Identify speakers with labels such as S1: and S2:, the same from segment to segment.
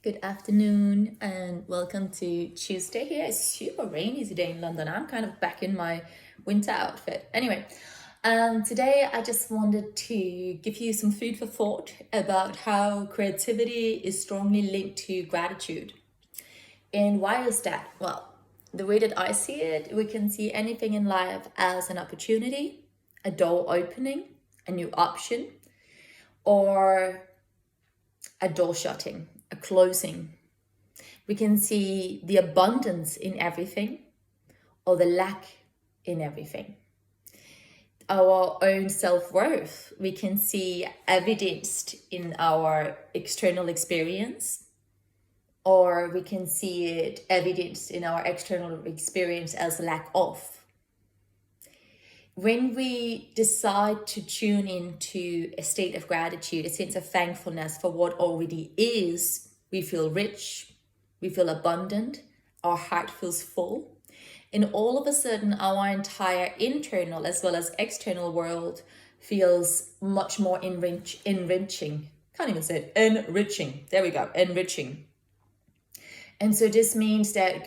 S1: Good afternoon and welcome to Tuesday here. It's super rainy today in London. I'm kind of back in my winter outfit. Anyway, today I just wanted to give you some food for thought about how creativity is strongly linked to gratitude. And why is that? Well, the way that I see it, we can see anything in life as an opportunity, a door opening, a new option, or a door shutting, a closing. We can see the abundance in everything or the lack in everything. Our own self worth, we can see evidenced in our external experience, or we can see it evidenced in our external experience as lack of. When we decide to tune into a state of gratitude, a sense of thankfulness for what already is, we feel rich, we feel abundant, our heart feels full. And all of a sudden, our entire internal as well as external world feels much more enriching. Can't even say it. Enriching. There we go. Enriching. And so this means that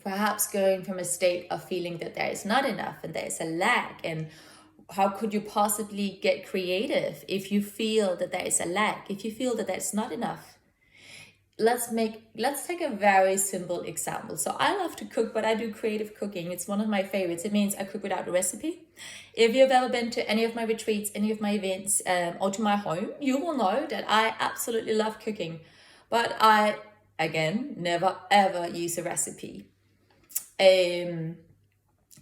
S1: perhaps going from a state of feeling that there is not enough and there is a lack, and how could you possibly get creative if you feel that there is a lack, if you feel that there's not enough? Let's take a very simple example. So I love to cook, but I do creative cooking. It's one of my favorites. It means I cook without a recipe. If you've ever been to any of my retreats, any of my events, or to my home, you will know that I absolutely love cooking. But I, again, never ever use a recipe. And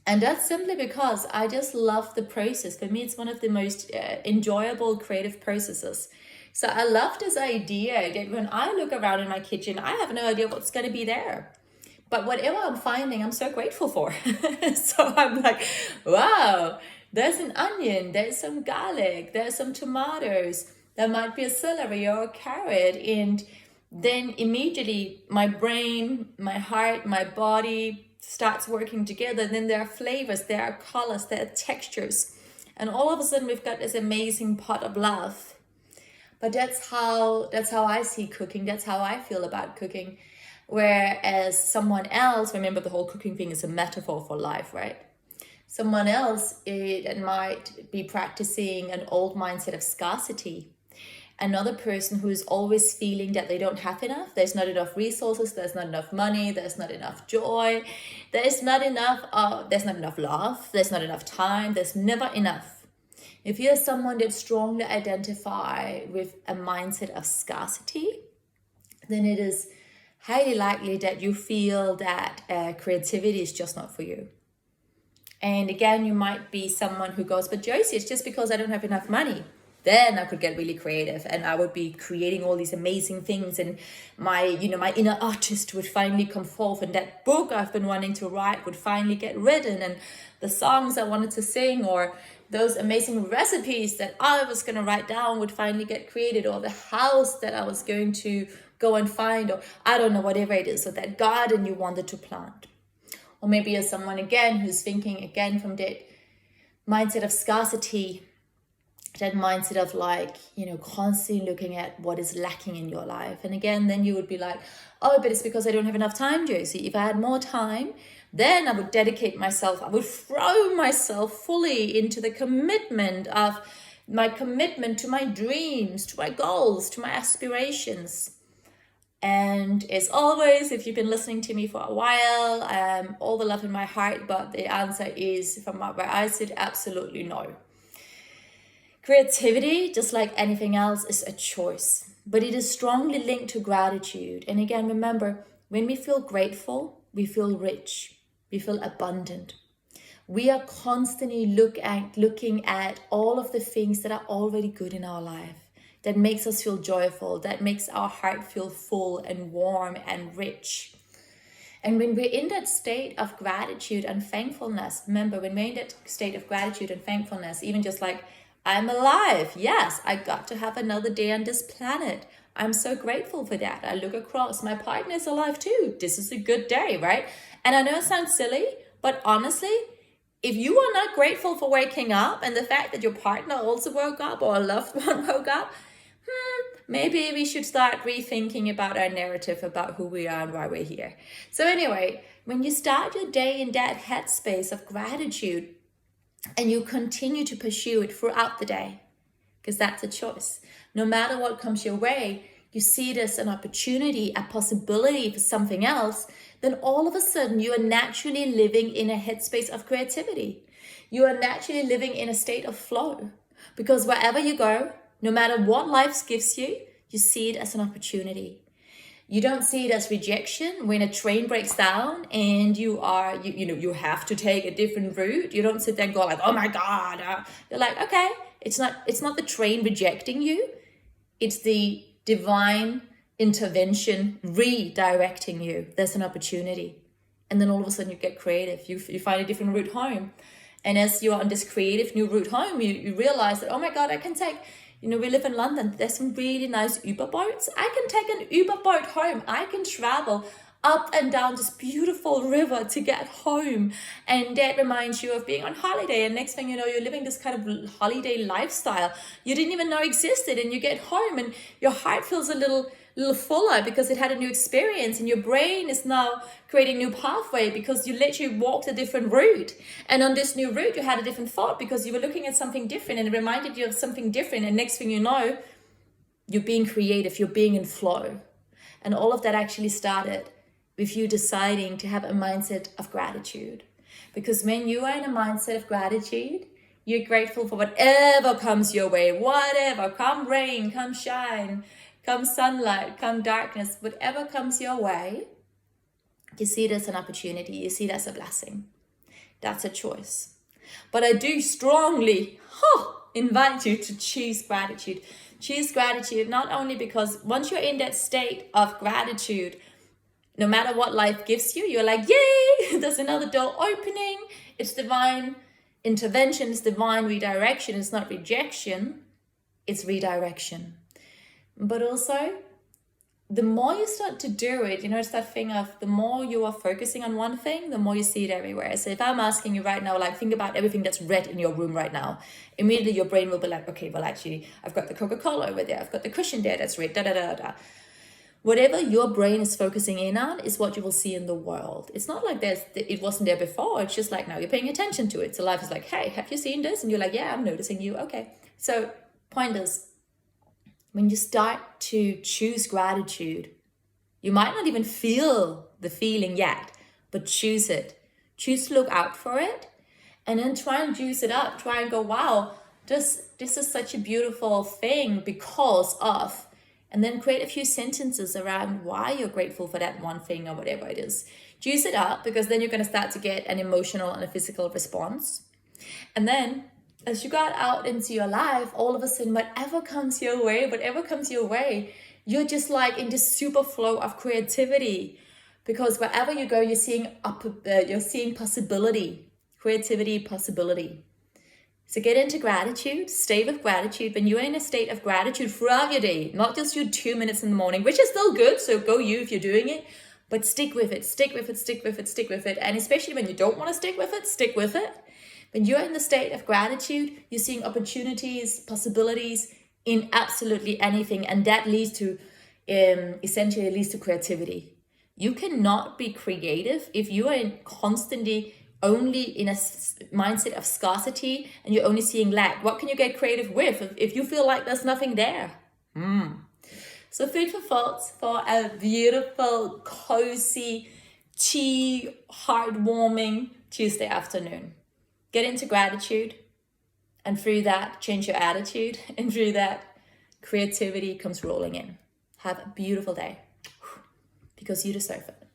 S1: that's simply because I just love the process. For me, it's one of the most enjoyable creative processes. So I love this idea that when I look around in my kitchen, I have no idea what's going to be there. But whatever I'm finding, I'm so grateful for. So I'm like, wow, there's an onion, there's some garlic, there's some tomatoes, there might be a celery or a carrot. And then immediately my brain, my heart, my body starts working together. Then there are flavors, there are colors, there are textures. And all of a sudden we've got this amazing pot of love. But that's how I see cooking. That's how I feel about cooking. Whereas someone else, remember the whole cooking thing is a metaphor for life, right? Someone else, it might be practicing an old mindset of scarcity. Another person who is always feeling that they don't have enough, there's not enough resources, there's not enough money, there's not enough joy, there's not enough love, there's not enough time, there's never enough. If you're someone that strongly identify with a mindset of scarcity, then it is highly likely that you feel that creativity is just not for you. And again, you might be someone who goes, but Josie, it's just because I don't have enough money. Then I could get really creative and I would be creating all these amazing things, and my inner artist would finally come forth, and that book I've been wanting to write would finally get written, and the songs I wanted to sing or those amazing recipes that I was going to write down would finally get created, or the house that I was going to go and find, or I don't know, whatever it is, or that garden you wanted to plant. Or maybe you're someone again who's thinking again from that mindset of scarcity, that mindset of constantly looking at what is lacking in your life. And again, then you would be like, oh, but it's because I don't have enough time, Josie. If I had more time, then I would dedicate myself, I would throw myself fully into the commitment to my dreams, to my goals, to my aspirations. And as always, if you've been listening to me for a while, all the love in my heart, but the answer is, from where I sit, absolutely no. Creativity, just like anything else, is a choice, but it is strongly linked to gratitude. And again, remember, when we feel grateful, we feel rich, we feel abundant. We are constantly looking at all of the things that are already good in our life, that makes us feel joyful, that makes our heart feel full and warm and rich. And when we're in that state of gratitude and thankfulness, remember, when we're in that state of gratitude and thankfulness, even just like, I'm alive. Yes, I got to have another day on this planet. I'm so grateful for that. I look across, my partner is alive too. This is a good day, right? And I know it sounds silly, but honestly, if you are not grateful for waking up and the fact that your partner also woke up or a loved one woke up, maybe we should start rethinking about our narrative about who we are and why we're here. So anyway, when you start your day in that headspace of gratitude and you continue to pursue it throughout the day, because that's a choice. No matter what comes your way, you see it as an opportunity, a possibility for something else, then all of a sudden you are naturally living in a headspace of creativity. You are naturally living in a state of flow. Because wherever you go, no matter what life gives you, you see it as an opportunity. You don't see it as rejection when a train breaks down and you have to take a different route. You don't sit there and go like, oh my God. You're like, okay, it's not the train rejecting you. It's the divine intervention redirecting you. There's an opportunity. And then all of a sudden you get creative. You find a different route home. And as you're on this creative new route home, you realize that, oh my God, I can take, we live in London. There's some really nice Uber boats. I can take an Uber boat home. I can travel up and down this beautiful river to get home. And that reminds you of being on holiday. And next thing you know, you're living this kind of holiday lifestyle you didn't even know existed. And you get home and your heart feels a little fuller because it had a new experience, and your brain is now creating new pathway because you literally walked a different route. And on this new route, you had a different thought because you were looking at something different and it reminded you of something different. And next thing you know, you're being creative, you're being in flow. And all of that actually started with you deciding to have a mindset of gratitude. Because when you are in a mindset of gratitude, you're grateful for whatever comes your way, whatever, come rain, come shine, come sunlight, come darkness, whatever comes your way, you see it as an opportunity, you see it as a blessing. That's a choice. But I do strongly invite you to choose gratitude. Choose gratitude not only because once you're in that state of gratitude, no matter what life gives you, you're like, yay, there's another door opening. It's divine intervention, it's divine redirection. It's not rejection, it's redirection. But also, the more you start to do it, it's that thing of the more you are focusing on one thing, the more you see it everywhere. So if I'm asking you right now, like think about everything that's red in your room right now, immediately your brain will be like, okay, well actually, I've got the Coca-Cola over there, I've got the cushion there that's red, da-da-da-da. Whatever your brain is focusing in on is what you will see in the world. It's not like it wasn't there before. It's just like now you're paying attention to it. So life is like, hey, have you seen this? And you're like, yeah, I'm noticing you. Okay. So point is, when you start to choose gratitude, you might not even feel the feeling yet, but choose it. Choose to look out for it, and then try and juice it up. Try and go, wow, this is such a beautiful thing because of, and then create a few sentences around why you're grateful for that one thing or whatever it is. Juice it up, because then you're going to start to get an emotional and a physical response. And then as you got out into your life, all of a sudden, whatever comes your way, you're just like in this super flow of creativity. Because wherever you go, you're seeing possibility, creativity, possibility. So get into gratitude, stay with gratitude. When you're in a state of gratitude throughout your day, not just your 2 minutes in the morning, which is still good, so go you if you're doing it, but stick with it, stick with it, stick with it, stick with it. And especially when you don't want to stick with it. When you're in the state of gratitude, you're seeing opportunities, possibilities in absolutely anything. And that leads to, essentially leads to creativity. You cannot be creative if you are constantly only in a mindset of scarcity and you're only seeing lack. What can you get creative with if you feel like there's nothing there? So food for thoughts for a beautiful, cozy, tea, heartwarming Tuesday afternoon. Get into gratitude, and through that, change your attitude, and through that, creativity comes rolling in. Have a beautiful day, because you deserve it.